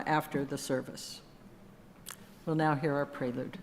after the service. We'll now hear our prelude.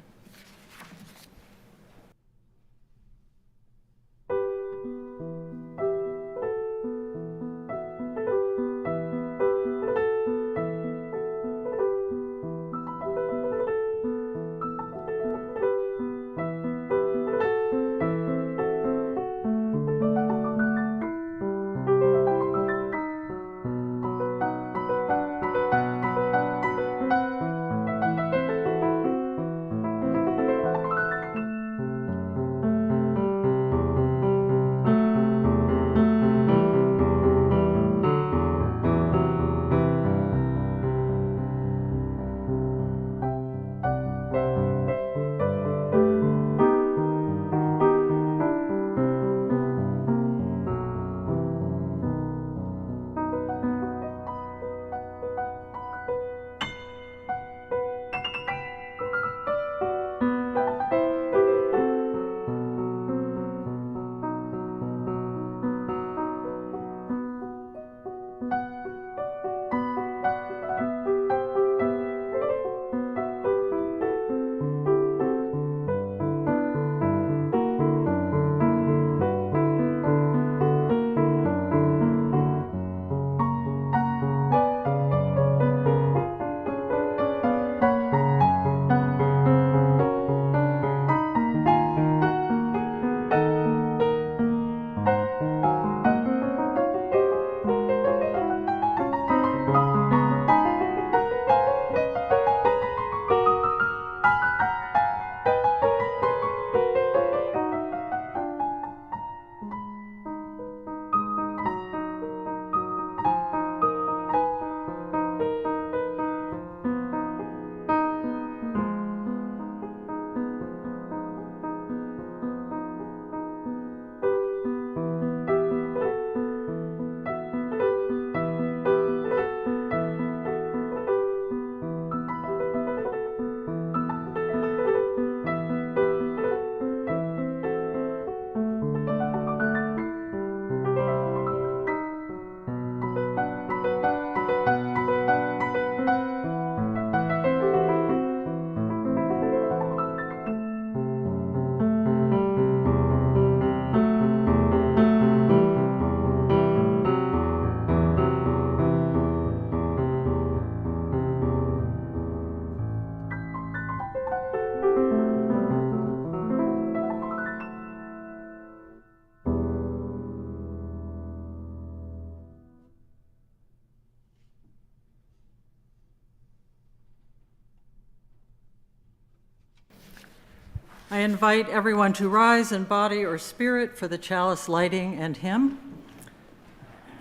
I invite everyone to rise in body or spirit for the chalice lighting and hymn.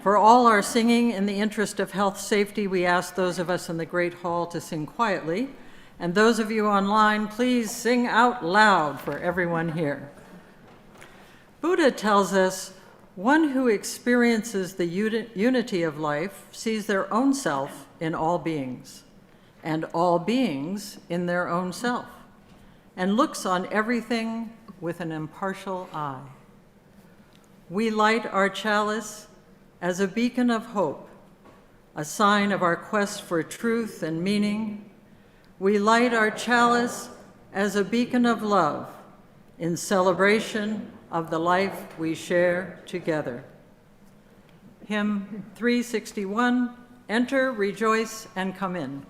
For all our singing, in the interest of health safety, we ask those of us in the Great Hall to sing quietly, and those of you online, please sing out loud for everyone here. Buddha tells us, one who experiences the unity of life sees their own self in all beings, and all beings in their own self, and looks on everything with an impartial eye. We light our chalice as a beacon of hope, a sign of our quest for truth and meaning. We light our chalice as a beacon of love in celebration of the life we share together. Hymn 361, Enter, Rejoice, and Come In.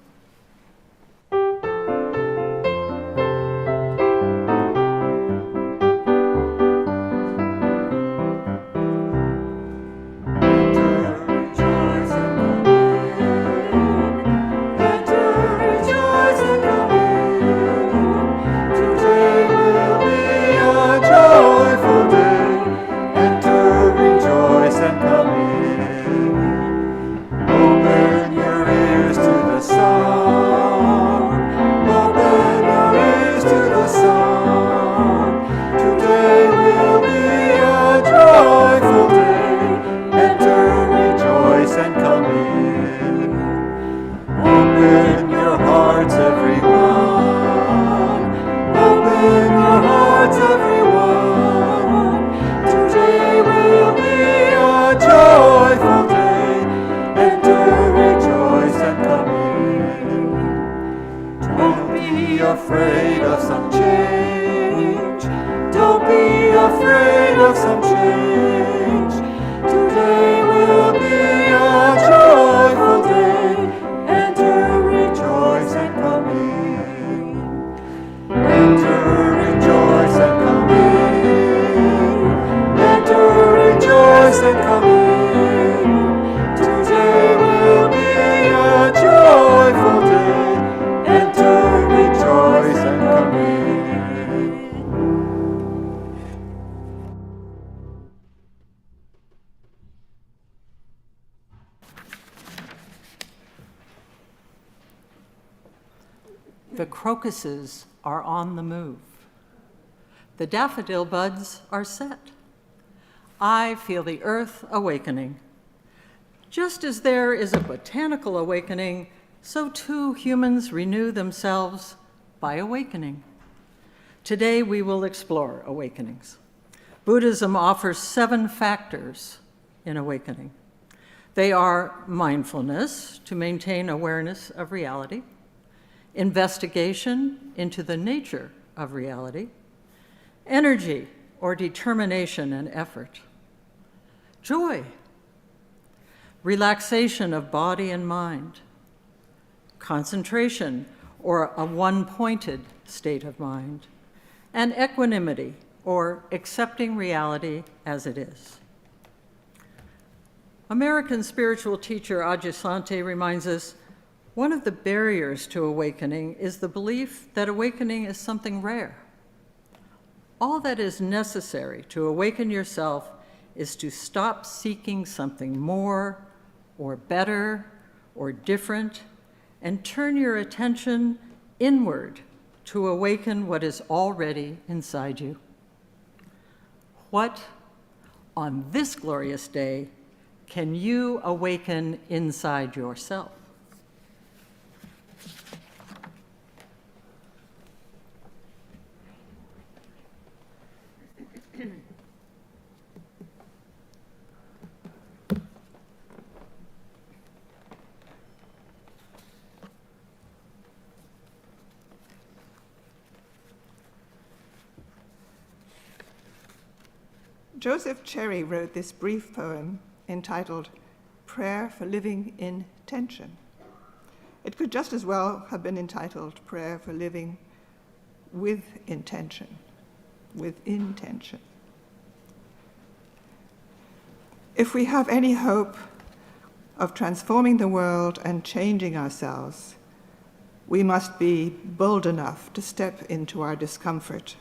Open your ears to the song. afraid of some change. Don't be afraid of some change. Today will be a joyful day. Enter, rejoice, and come in. Enter, rejoice, and come in. Enter, rejoice, and come in. Today will be a joyful day. Enter, rejoice, and come in. The crocuses are on the move. The daffodil buds are set. I feel the earth awakening. Just as there is a botanical awakening, so too humans renew themselves by awakening. Today we will explore awakenings. Buddhism offers 7 factors in awakening. They are mindfulness, to maintain awareness of reality, investigation into the nature of reality, energy or determination and effort, joy, relaxation of body and mind, concentration or a one-pointed state of mind, and equanimity or accepting reality as it is. American spiritual teacher Adyashanti reminds us, one of the barriers to awakening is the belief that awakening is something rare. All that is necessary to awaken yourself is to stop seeking something more or better or different and turn your attention inward to awaken what is already inside you. What, on this glorious day, can you awaken inside yourself? Joseph Cherry wrote this brief poem entitled Prayer for Living in Tension. It could just as well have been entitled Prayer for Living with Intention, with intention. If we have any hope of transforming the world and changing ourselves, we must be bold enough to step into our discomfort,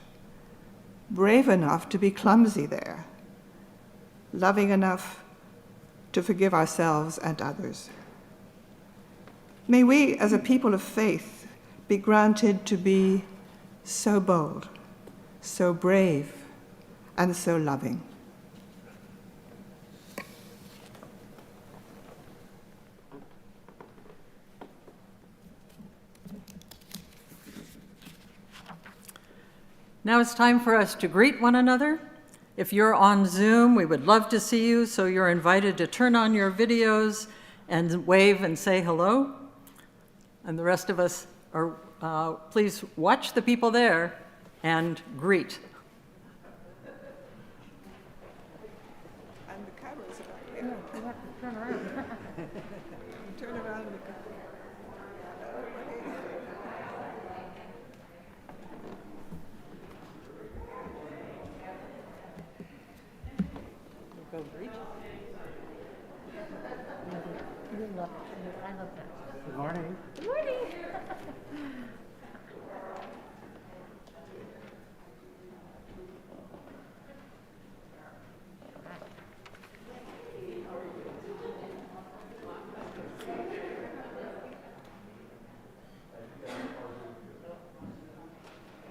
brave enough to be clumsy there, loving enough to forgive ourselves and others. May we, as a people of faith, be granted to be so bold, so brave, and so loving. Now it's time for us to greet one another. If you're on Zoom, we would love to see you, so you're invited to turn on your videos and wave and say hello. And the rest of us are, please watch the people there and greet. And the camera's about here. You have to turn around. Turn around and Go greet. I love that. Good morning. Good morning.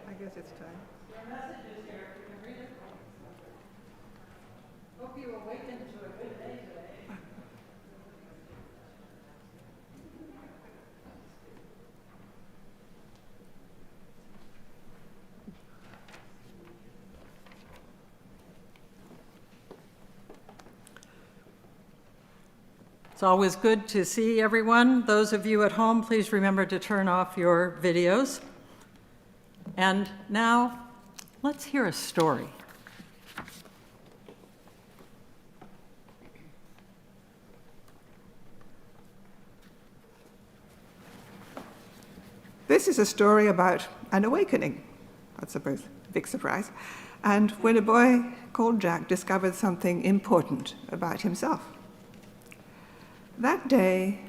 I guess it's time. Hope you awaken to a good day today. It's always good to see everyone. Those of you at home, please remember to turn off your videos. And now, let's hear a story. This is a story about an awakening, I suppose, big surprise, and when a boy called Jack discovered something important about himself. That day,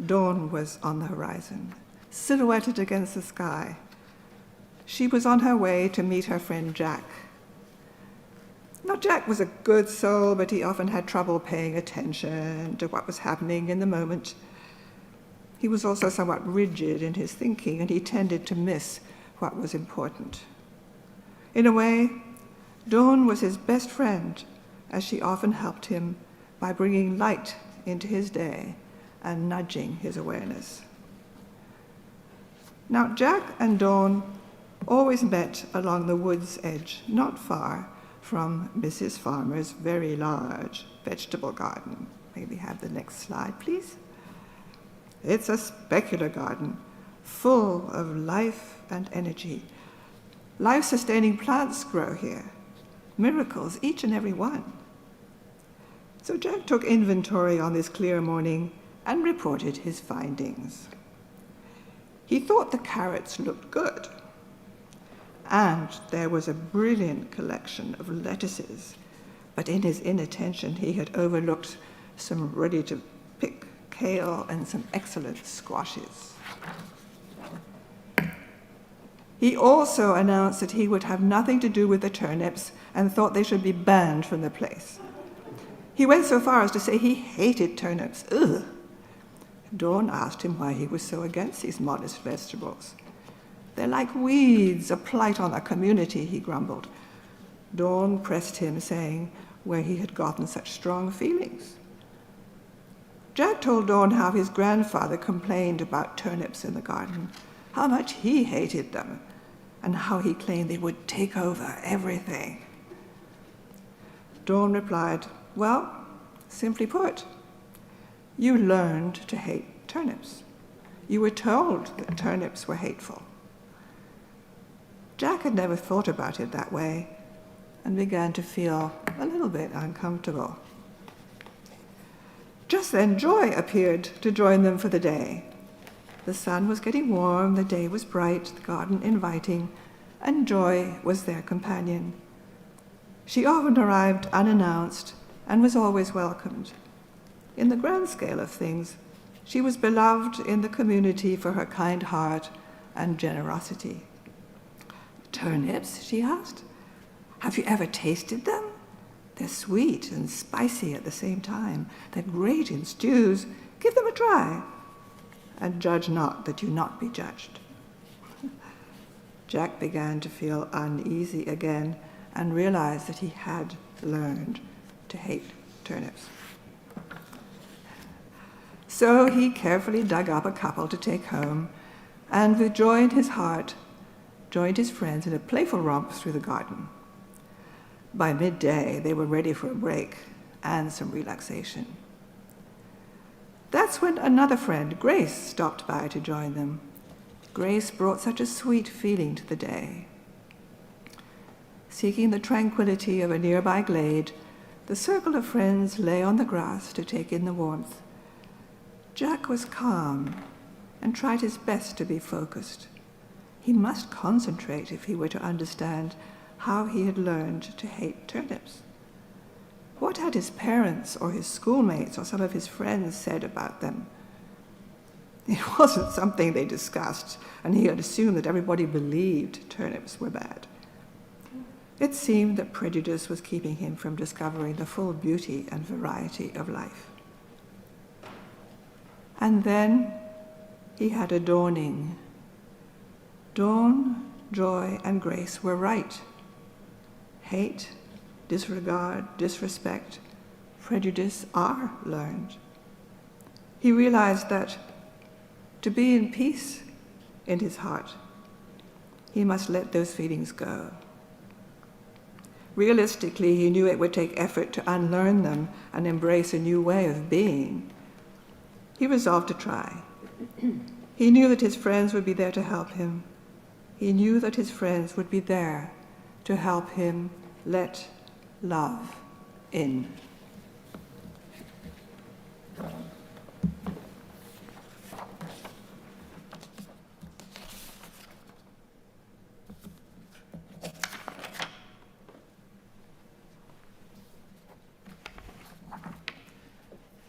dawn was on the horizon, silhouetted against the sky. She was on her way to meet her friend Jack. Now, Jack was a good soul, but he often had trouble paying attention to what was happening in the moment. He was also somewhat rigid in his thinking, and he tended to miss what was important. In a way, Dawn was his best friend, as she often helped him by bringing light into his day and nudging his awareness. Now, Jack and Dawn always met along the wood's edge, not far from Mrs. Farmer's very large vegetable garden. May we have the next slide, please? It's a specular garden, full of life and energy. Life-sustaining plants grow here, miracles, each and every one. So Jack took inventory on this clear morning and reported his findings. He thought the carrots looked good, and there was a brilliant collection of lettuces, but in his inattention he had overlooked some ready-to-pick kale and some excellent squashes. He also announced that he would have nothing to do with the turnips and thought they should be banned from the place. He went so far as to say he hated turnips. Ugh! Dawn asked him why he was so against these modest vegetables. They're like weeds, a blight on our community, he grumbled. Dawn pressed him, saying where he had gotten such strong feelings. Jack told Dawn how his grandfather complained about turnips in the garden, how much he hated them, and how he claimed they would take over everything. Dawn replied, well, simply put, you learned to hate turnips. You were told that turnips were hateful. Jack had never thought about it that way and began to feel a little bit uncomfortable. Just then, Joy appeared to join them for the day. The sun was getting warm, the day was bright, the garden inviting, and Joy was their companion. She often arrived unannounced and was always welcomed. In the grand scale of things, she was beloved in the community for her kind heart and generosity. Turnips? She asked. Have you ever tasted them? They're sweet and spicy at the same time. They're great in stews. Give them a try. And judge not that you not be judged. Jack began to feel uneasy again and realized that he had learned to hate turnips. So he carefully dug up a couple to take home, and with joy in his heart, joined his friends in a playful romp through the garden. By midday, they were ready for a break and some relaxation. That's when another friend, Grace, stopped by to join them. Grace brought such a sweet feeling to the day. Seeking the tranquility of a nearby glade, the circle of friends lay on the grass to take in the warmth. Jack was calm and tried his best to be focused. He must concentrate if he were to understand how he had learned to hate turnips. What had his parents or his schoolmates or some of his friends said about them? It wasn't something they discussed, and he had assumed that everybody believed turnips were bad. It seemed that prejudice was keeping him from discovering the full beauty and variety of life. And then he had a dawning. Dawn, Joy, and Grace were right. Hate, disregard, disrespect, prejudice are learned. He realized that to be in peace in his heart, he must let those feelings go. Realistically, he knew it would take effort to unlearn them and embrace a new way of being. He resolved to try. He knew that his friends would be there to help him. he knew that his friends would be there to help him let love in.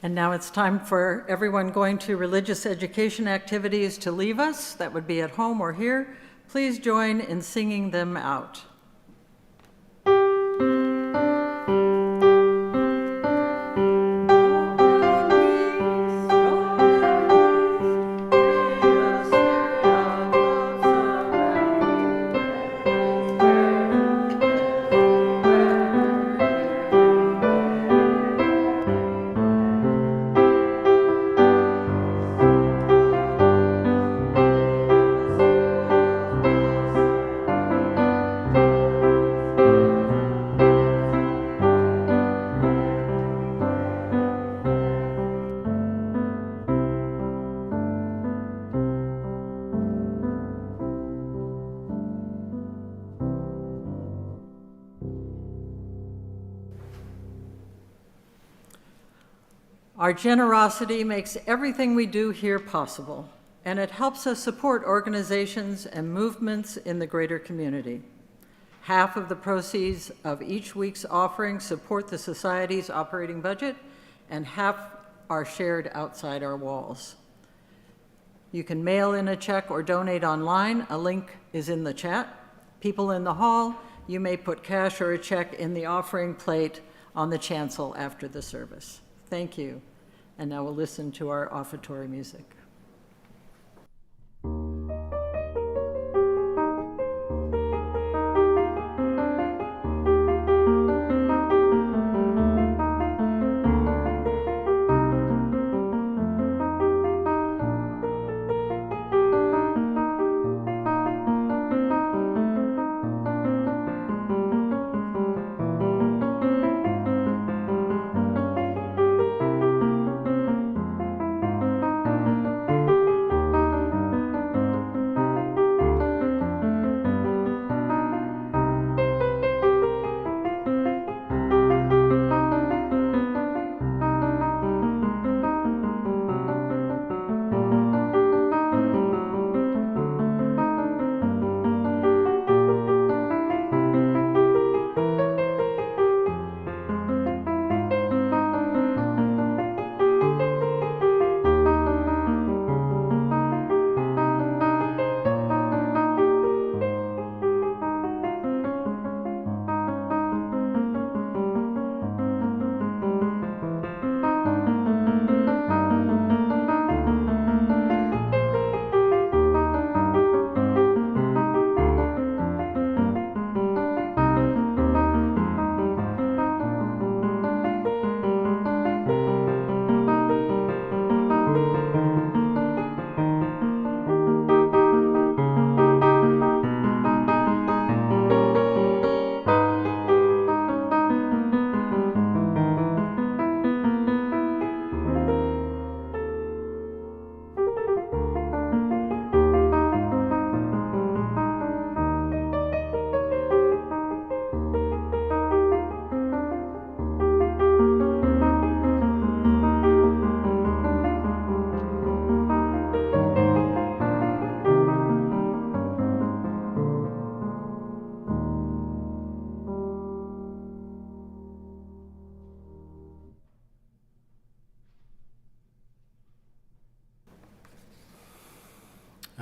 And now it's time for everyone going to religious education activities to leave us. That would be at home or here. Please join in singing them out. Our generosity makes everything we do here possible, and it helps us support organizations and movements in the greater community. Half of the proceeds of each week's offering support the Society's operating budget, and half are shared outside our walls. You can mail in a check or donate online. A link is in the chat. People in the hall, you may put cash or a check in the offering plate on the chancel after the service. Thank you. And now we'll listen to our offertory music.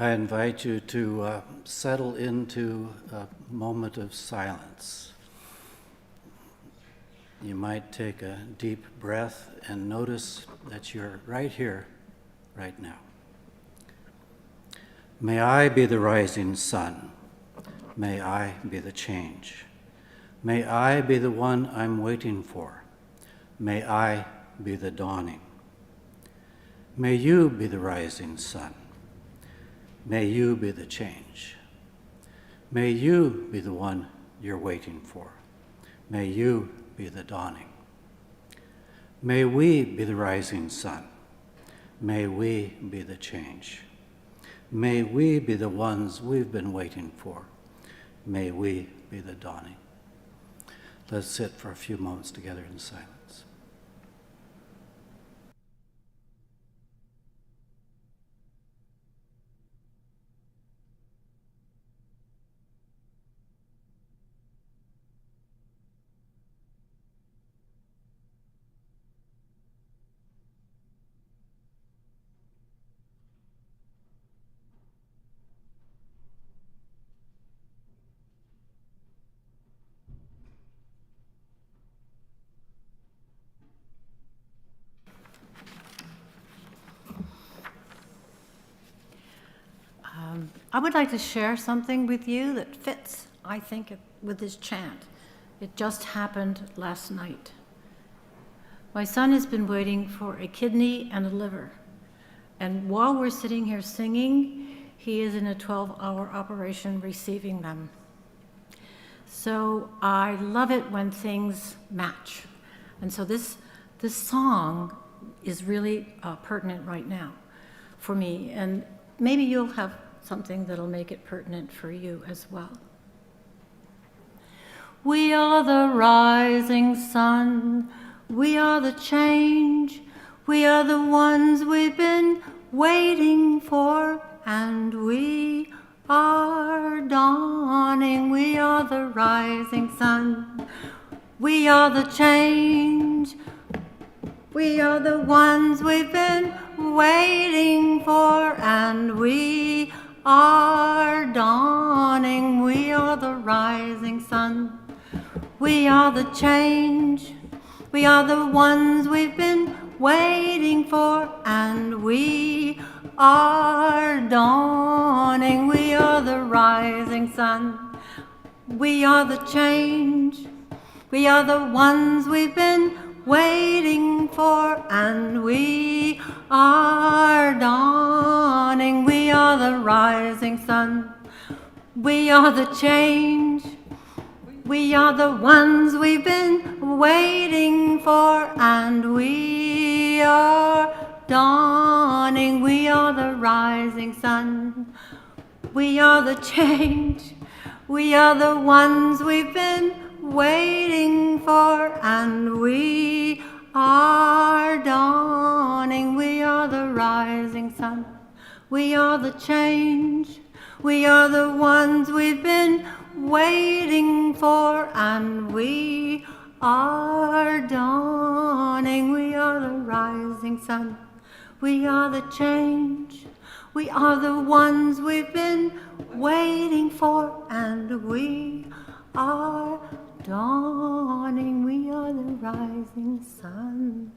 I invite you to settle into a moment of silence. You might take a deep breath and notice that you're right here, right now. May I be the rising sun. May I be the change. May I be the one I'm waiting for. May I be the dawning. May you be the rising sun. May you be the change. May you be the one you're waiting for. May you be the dawning. May we be the rising sun. May we be the change. May we be the ones we've been waiting for. May we be the dawning. Let's sit for a few moments together in silence. I would like to share something with you that fits, I think, with this chant. It just happened last night. My son has been waiting for a kidney and a liver. And while we're sitting here singing, he is in a 12-hour operation receiving them. So I love it when things match. And so this song is really pertinent right now for me. And maybe you'll have something that'll make it pertinent for you as well. We are the rising sun. We are the change. We are the ones we've been waiting for. And we are dawning. We are the rising sun. We are the change. We are the ones we've been waiting for. And we are dawning. We are the rising sun. We are the change. We are the ones we've been waiting for. And we are dawning. We are the rising sun. We are the change. We are the ones we've been waiting for. And we are dawning. We are the rising sun. We are the change. We are the ones we've been waiting for. And we are dawning. We are the rising sun. We are the change. We are the ones we've been waiting for. And we are dawning. We are the rising sun. We are the change. We are the ones we've been waiting for. And we are dawning. We are the rising sun. We are the change. We are the ones we've been waiting for. And we are dawning. We are the rising sun.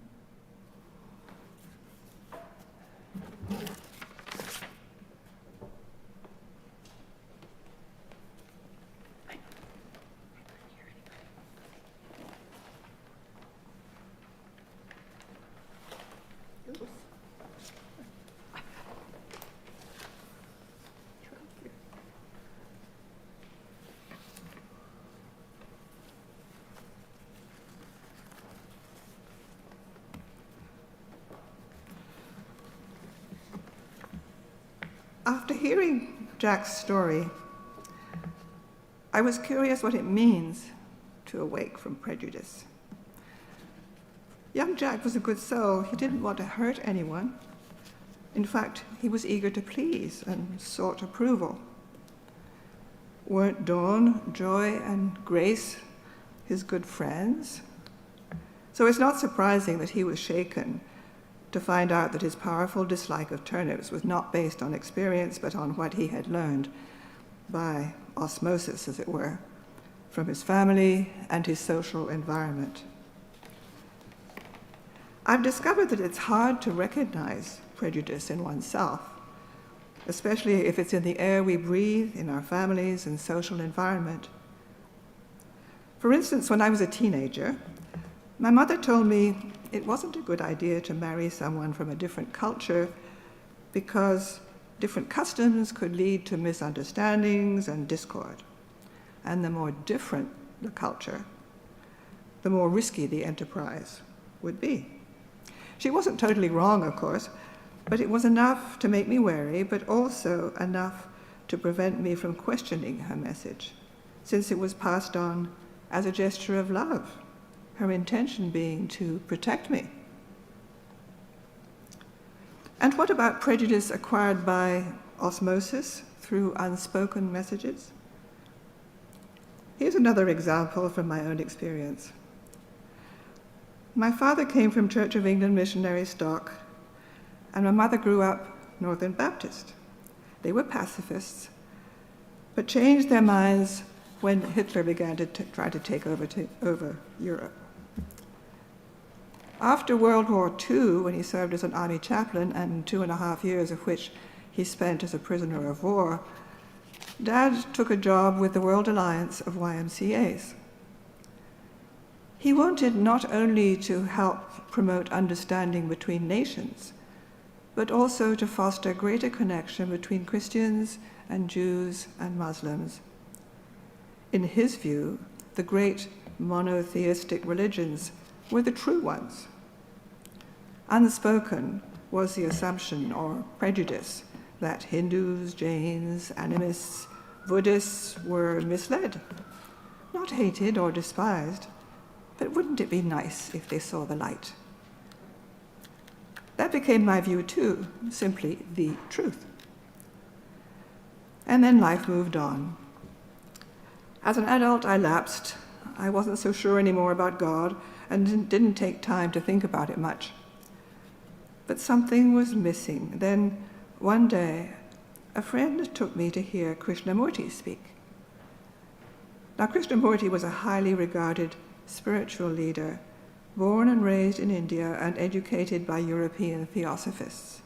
After hearing Jack's story, I was curious what it means to awake from prejudice. Young Jack was a good soul. He didn't want to hurt anyone. In fact, he was eager to please and sought approval. Weren't Dawn, Joy, and Grace his good friends? So it's not surprising that he was shaken to find out that his powerful dislike of turnips was not based on experience, but on what he had learned by osmosis, as it were, from his family and his social environment. I've discovered that it's hard to recognize prejudice in oneself, especially if it's in the air we breathe, in our families and social environment. For instance, when I was a teenager, my mother told me it wasn't a good idea to marry someone from a different culture because different customs could lead to misunderstandings and discord. And the more different the culture, the more risky the enterprise would be. She wasn't totally wrong, of course. But it was enough to make me wary, but also enough to prevent me from questioning her message, since it was passed on as a gesture of love, her intention being to protect me. And what about prejudice acquired by osmosis through unspoken messages? Here's another example from my own experience. My father came from Church of England missionary stock, and my mother grew up Northern Baptist. They were pacifists, but changed their minds when Hitler began to try to take over Europe. After World War II, when he served as an army chaplain, and 2.5 years of which he spent as a prisoner of war, Dad took a job with the World Alliance of YMCAs. He wanted not only to help promote understanding between nations, but also to foster greater connection between Christians and Jews and Muslims. In his view, the great monotheistic religions were the true ones. Unspoken was the assumption or prejudice that Hindus, Jains, animists, Buddhists were misled, not hated or despised, but wouldn't it be nice if they saw the light? That became my view too, simply the truth. And then life moved on. As an adult, I lapsed. I wasn't so sure anymore about God and didn't take time to think about it much. But something was missing. Then, one day, a friend took me to hear Krishnamurti speak. Now, Krishnamurti was a highly regarded spiritual leader, born and raised in India and educated by European theosophists.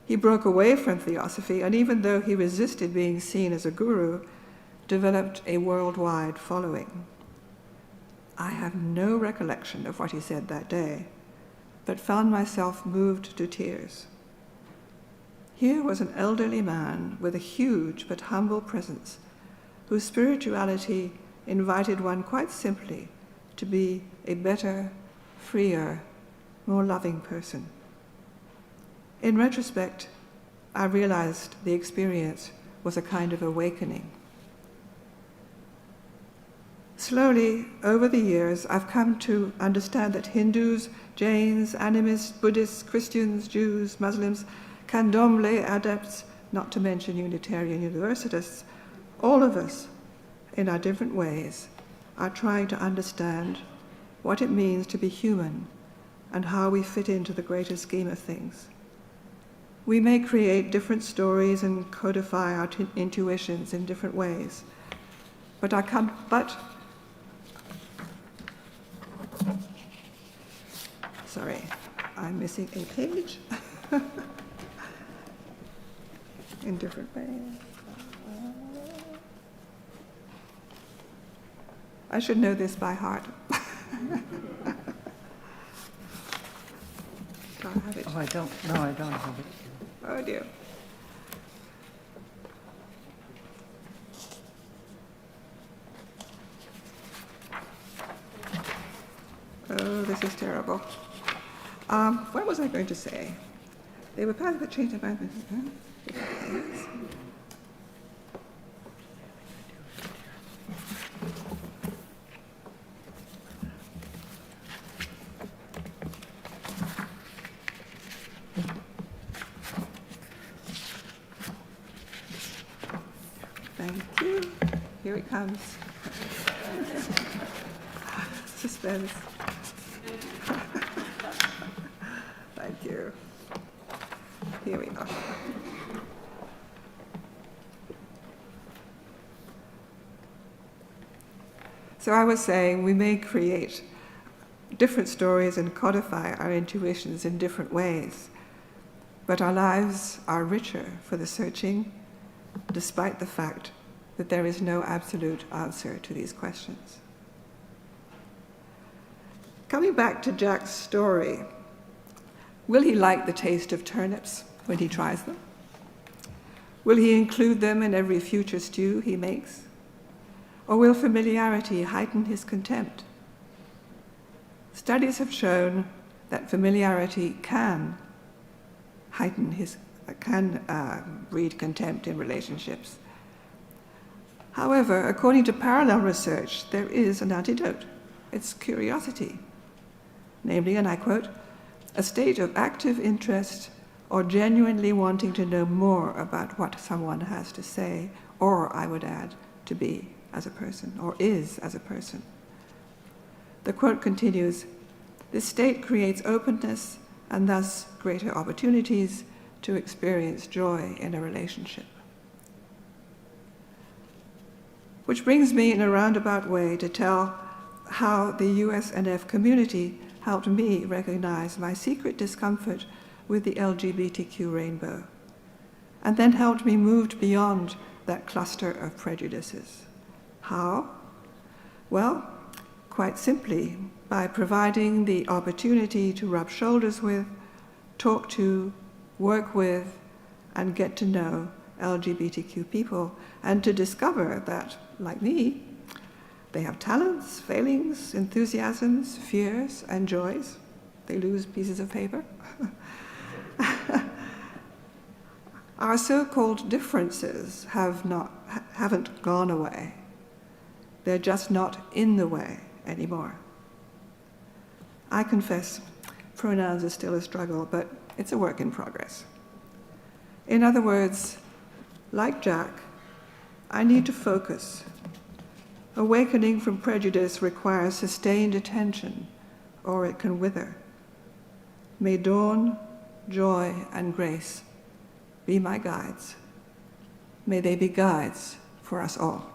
He broke away from theosophy, and even though he resisted being seen as a guru, developed a worldwide following. I have no recollection of what he said that day, but found myself moved to tears. Here was an elderly man with a huge but humble presence, whose spirituality invited one quite simply to be a better, freer, more loving person. In retrospect, I realized the experience was a kind of awakening. Slowly, over the years, I've come to understand that Hindus, Jains, animists, Buddhists, Christians, Jews, Muslims, Candomblé adepts, not to mention Unitarian Universalists, all of us, in our different ways, are trying to understand what it means to be human and how we fit into the greater scheme of things. We may create different stories and codify our intuitions in different ways, but sorry, I'm missing a page. In different ways. I should know this by heart. Do I have it? Oh, I don't have it. Oh dear. Oh, this is terrible. What was I going to say? They were part of the change of mind. Thank you. Here it comes. Suspense. Thank you. Here we go. So I was saying we may create different stories and codify our intuitions in different ways, but our lives are richer for the searching, despite the fact that there is no absolute answer to these questions. Coming back to Jack's story, will he like the taste of turnips when he tries them? Will he include them in every future stew he makes? Or will familiarity heighten his contempt? Studies have shown that familiarity can breed contempt in relationships. However, according to parallel research, there is an antidote. It's curiosity. Namely, and I quote, a state of active interest or genuinely wanting to know more about what someone has to say, or, I would add, to be as a person, or is as a person. The quote continues, this state creates openness and thus greater opportunities to experience joy in a relationship. Which brings me in a roundabout way to tell how the USNF community helped me recognize my secret discomfort with the LGBTQ rainbow, and then helped me move beyond that cluster of prejudices. How? Well, quite simply, by providing the opportunity to rub shoulders with, talk to, work with, and get to know LGBTQ people, and to discover that, like me, they have talents, failings, enthusiasms, fears, and joys. They lose pieces of paper. Our so-called differences haven't gone away. They're just not in the way anymore. I confess, pronouns are still a struggle, but it's a work in progress. In other words, like Jack, I need to focus. Awakening from prejudice requires sustained attention, or it can wither. May dawn, joy, and grace be my guides. May they be guides for us all.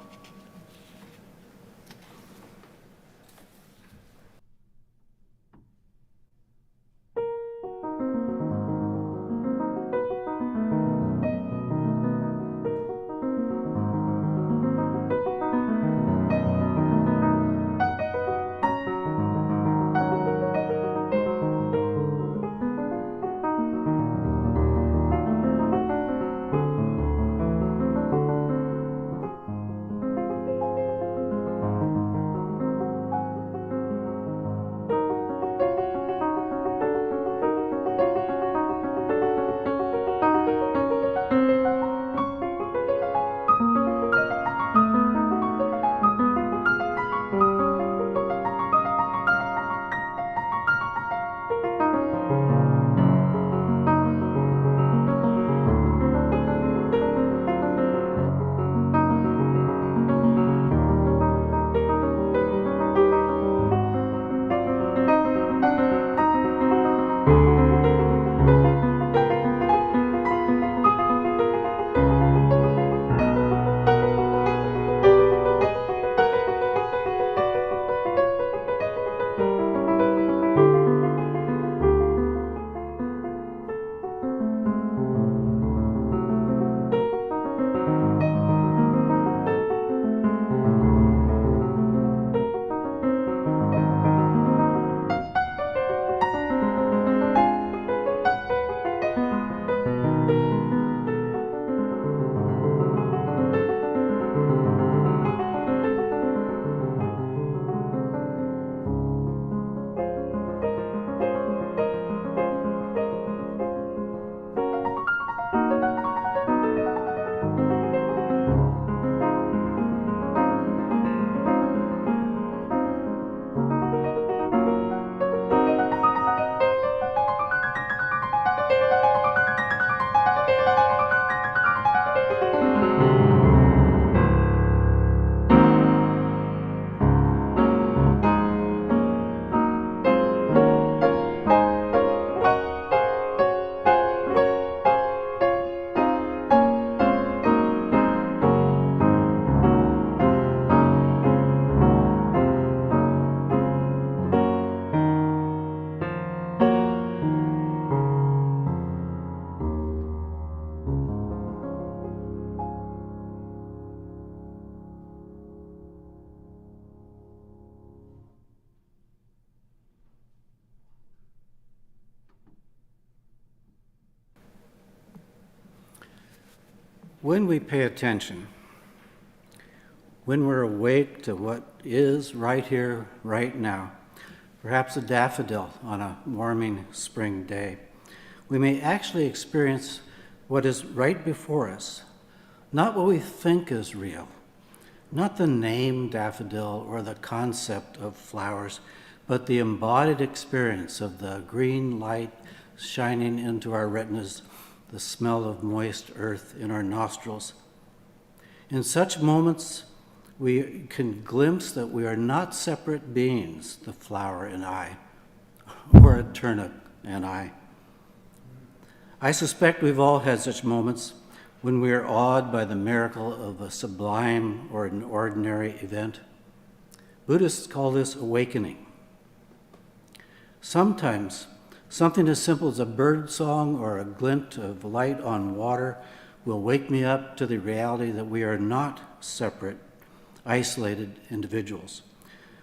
When we pay attention, when we're awake to what is right here, right now, perhaps a daffodil on a warming spring day, we may actually experience what is right before us, not what we think is real, not the name daffodil or the concept of flowers, but the embodied experience of the green light shining into our retinas, the smell of moist earth in our nostrils. In such moments, we can glimpse that we are not separate beings, the flower and I, or a turnip and I. I suspect we've all had such moments when we are awed by the miracle of a sublime or an ordinary event. Buddhists call this awakening. Sometimes, something as simple as a bird song or a glint of light on water will wake me up to the reality that we are not separate, isolated individuals.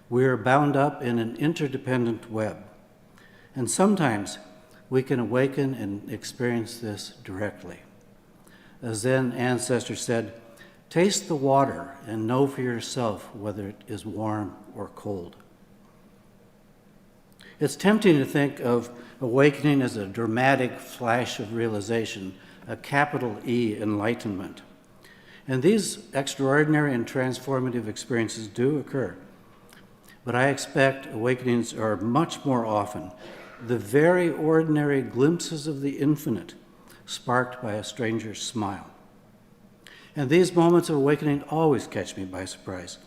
We are bound up in an interdependent web. And sometimes we can awaken and experience this directly. A Zen ancestor said, "Taste the water and know for yourself whether it is warm or cold." It's tempting to think of awakening as a dramatic flash of realization, a capital E enlightenment. And these extraordinary and transformative experiences do occur. But I expect awakenings are much more often the very ordinary glimpses of the infinite, sparked by a stranger's smile. And these moments of awakening always catch me by surprise.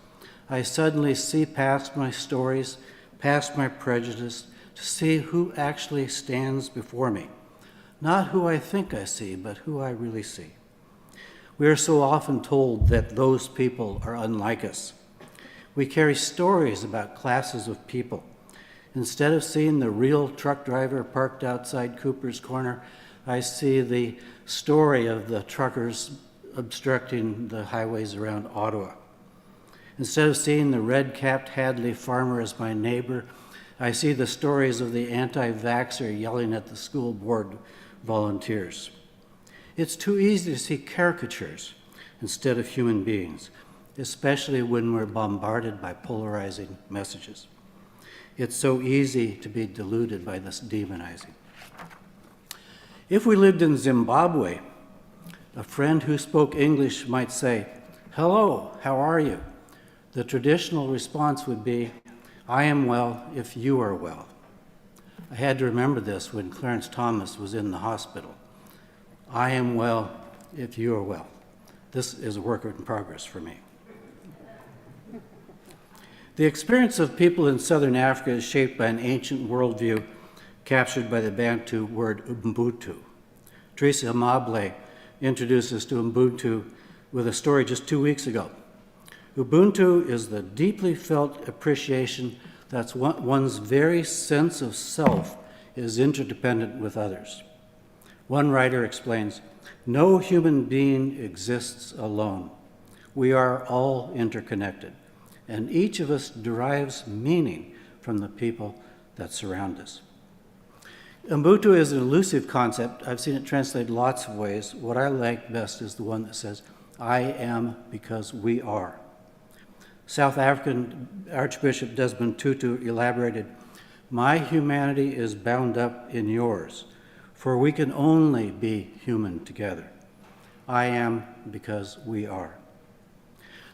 I suddenly see past my stories, past my prejudice, to see who actually stands before me. Not who I think I see, but who I really see. We are so often told that those people are unlike us. We carry stories about classes of people. Instead of seeing the real truck driver parked outside Cooper's Corner, I see the story of the truckers obstructing the highways around Ottawa. Instead of seeing the red-capped Hadley farmer as my neighbor, I see the stories of the anti-vaxxer yelling at the school board volunteers. It's too easy to see caricatures instead of human beings, especially when we're bombarded by polarizing messages. It's so easy to be deluded by this demonizing. If we lived in Zimbabwe, a friend who spoke English might say, "Hello, how are you?" The traditional response would be, "I am well if you are well." I had to remember this when Clarence Thomas was in the hospital. I am well if you are well. This is a work in progress for me. The experience of people in southern Africa is shaped by an ancient worldview captured by the Bantu word Ubuntu. Dreeszen introduced us to Ubuntu with a story just 2 weeks ago. Ubuntu is the deeply felt appreciation that one's very sense of self is interdependent with others. One writer explains, "No human being exists alone. We are all interconnected, and each of us derives meaning from the people that surround us." Ubuntu is an elusive concept. I've seen it translated lots of ways. What I like best is the one that says, "I am because we are." South African Archbishop Desmond Tutu elaborated, "My humanity is bound up in yours, for we can only be human together. I am because we are."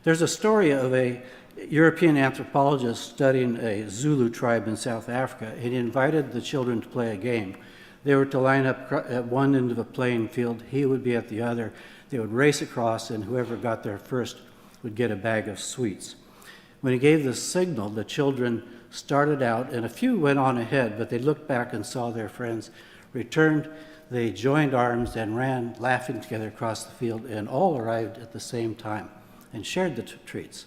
There's a story of a European anthropologist studying a Zulu tribe in South Africa. He invited the children to play a game. They were to line up at one end of a playing field. He would be at the other. They would race across, and whoever got there first would get a bag of sweets. When he gave the signal, the children started out, and a few went on ahead, but they looked back and saw their friends returned. They joined arms and ran laughing together across the field, and all arrived at the same time and shared the treats.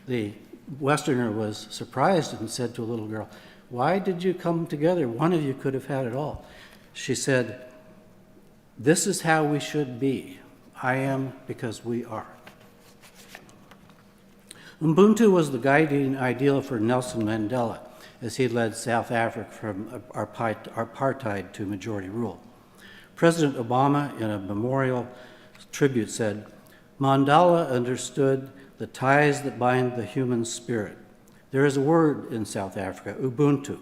The Westerner was surprised and said to a little girl, "Why did you come together? One of you could have had it all." She said, "This is how we should be. I am because we are." Ubuntu was the guiding ideal for Nelson Mandela as he led South Africa from apartheid to majority rule. President Obama, in a memorial tribute, said, "Mandela understood the ties that bind the human spirit. There is a word in South Africa, Ubuntu,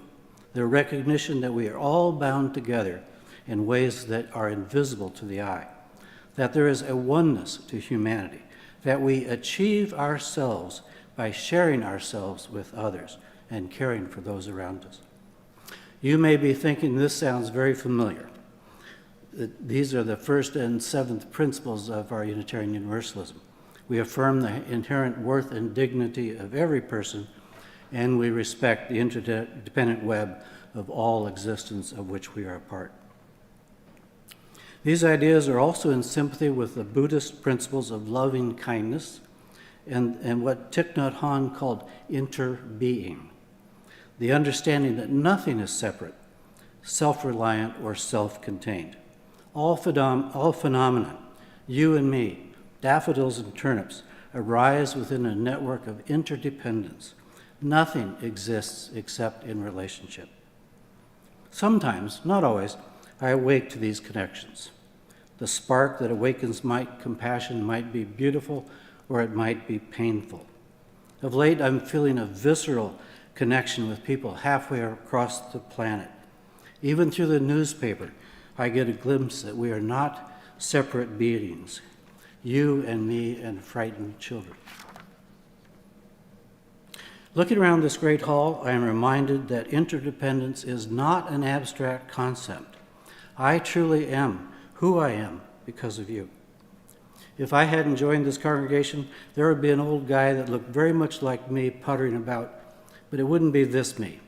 the recognition that we are all bound together in ways that are invisible to the eye, that there is a oneness to humanity, that we achieve ourselves by sharing ourselves with others and caring for those around us. You may be thinking this sounds very familiar. These are the first and seventh principles of our Unitarian Universalism. We affirm the inherent worth and dignity of every person, and we respect the interdependent web of all existence of which we are a part. These ideas are also in sympathy with the Buddhist principles of loving kindness and what Thich Nhat Hanh called interbeing, the understanding that nothing is separate, self-reliant, or self-contained. All phenomena, you and me, daffodils and turnips, arise within a network of interdependence. Nothing exists except in relationship. Sometimes, not always, I awake to these connections. The spark that awakens my compassion might be beautiful or it might be painful. Of late, I'm feeling a visceral connection with people halfway across the planet. Even through the newspaper, I get a glimpse that we are not separate beings, you and me and frightened children. Looking around this great hall, I am reminded that interdependence is not an abstract concept. I truly am who I am because of you. If I hadn't joined this congregation, there would be an old guy that looked very much like me puttering about, but it wouldn't be this me.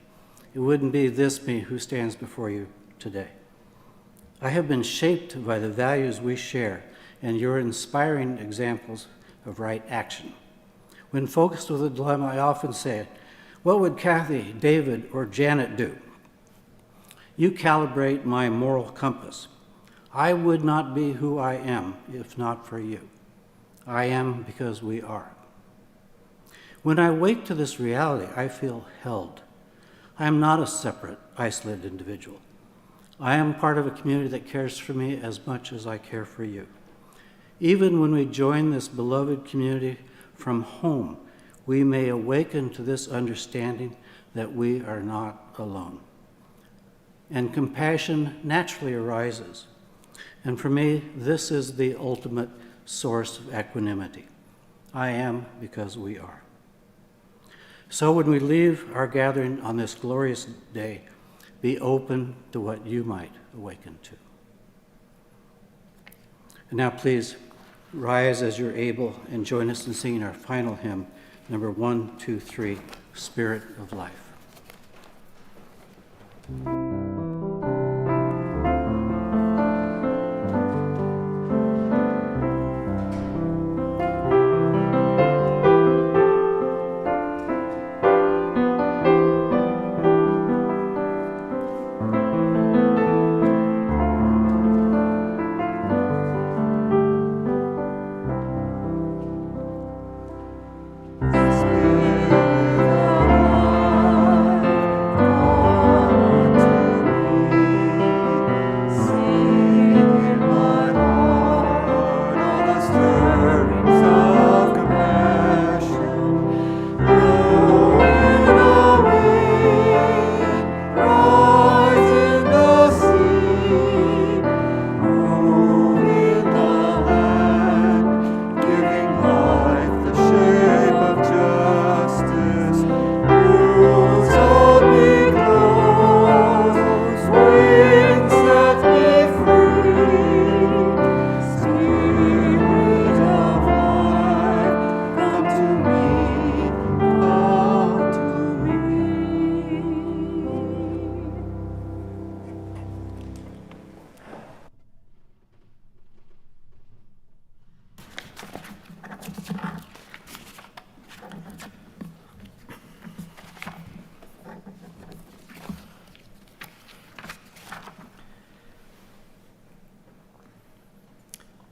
It wouldn't be this me who stands before you today. I have been shaped by the values we share and your inspiring examples of right action. When focused with a dilemma, I often say, what would Kathy, David, or Janet do? You calibrate my moral compass. I would not be who I am if not for you. I am because we are. When I wake to this reality, I feel held. I am not a separate, isolated individual. I am part of a community that cares for me as much as I care for you. Even when we join this beloved community from home, we may awaken to this understanding that we are not alone. And compassion naturally arises. And for me, this is the ultimate source of equanimity. I am because we are. So when we leave our gathering on this glorious day, be open to what you might awaken to. And now please rise as you're able and join us in singing our final hymn, number 123, Spirit of Life.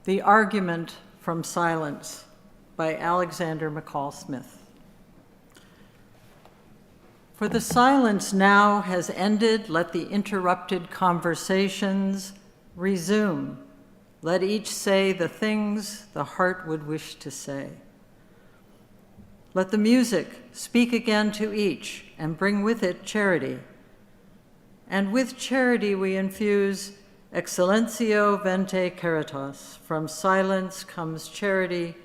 The Argument from Silence by Alexander McCall Smith. For the silence now has ended, let the interrupted conversations resume. Let each say the things the heart would wish to say. Let the music speak again to each and bring with it charity. And with charity we infuse Excellentio vente caritas. From silence comes charity,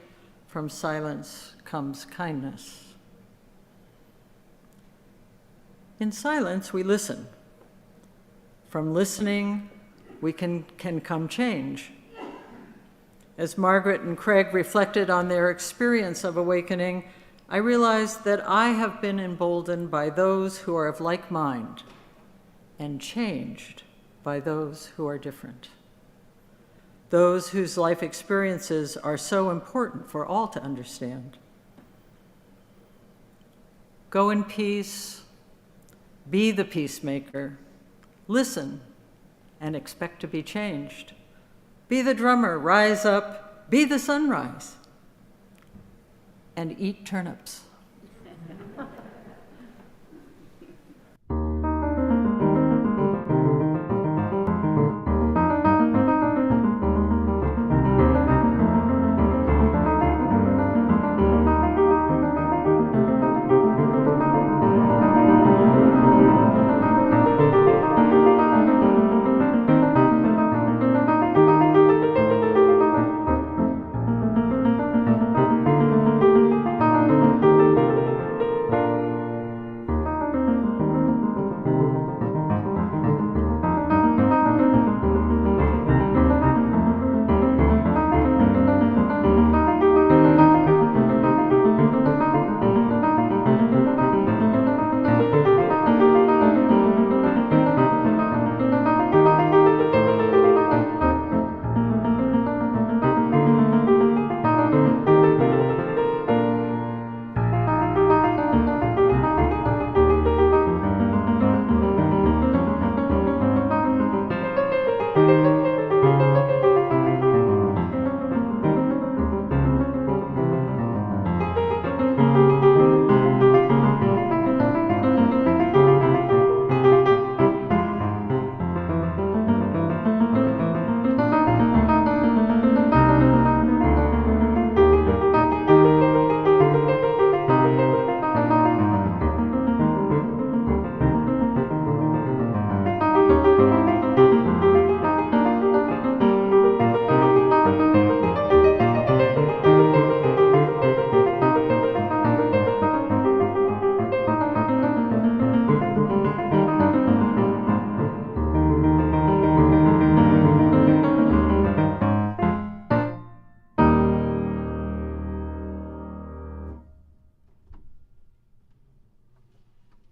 from silence comes kindness. In silence, we listen. From listening, we can come change. As Margaret and Craig reflected on their experience of awakening, I realized that I have been emboldened by those who are of like mind and changed by those who are different. Those whose life experiences are so important for all to understand. Go in peace, be the peacemaker, listen, and expect to be changed. Be the drummer, rise up, be the sunrise, and eat turnips.